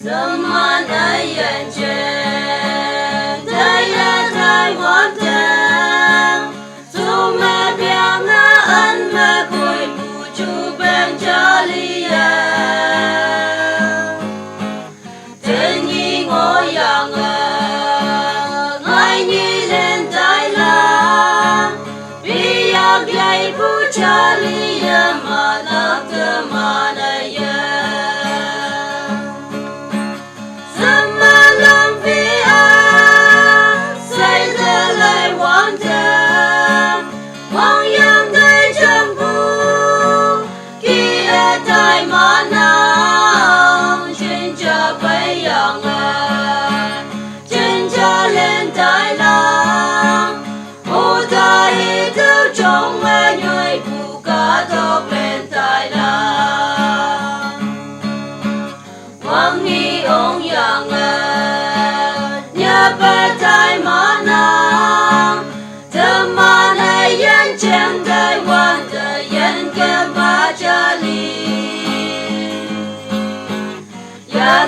怎么那眼前，太阳太完整，从没变啊，安没会不出变这里呀。天意我养啊，爱你连带啦，比要给不这里呀，嘛那个嘛那呀。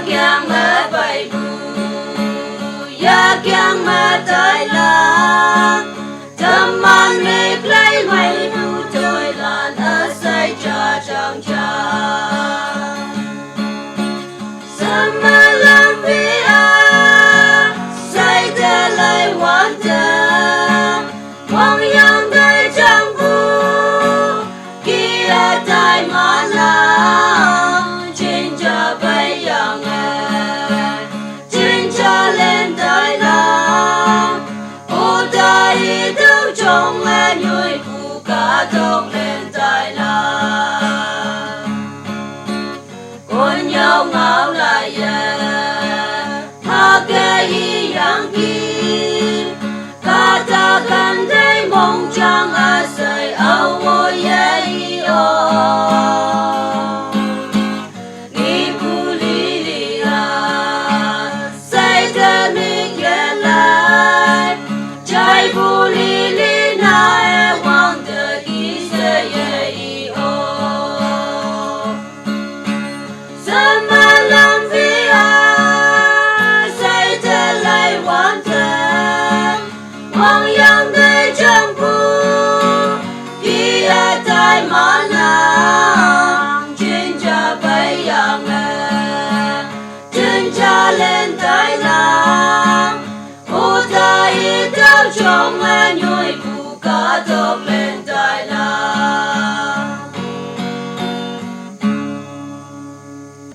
Yang mơ bay bu, yang mơ tay la, thầm man mê lấy mây bu trôi làn ở say cha trong cha. Sớm mơ làm vì say ta lại hoàn thành, mong yang đời trong bu, kia tay mà làm, trên cha bay yang trong nghe nhồi phụ cả trong lên tai la con nhau ngáo lại tha kê hi yang ki cả ta cần thấy mong chẳng sợi áo môi ye o ni pu li li say ta mi ke lại trái pu li trong nhồi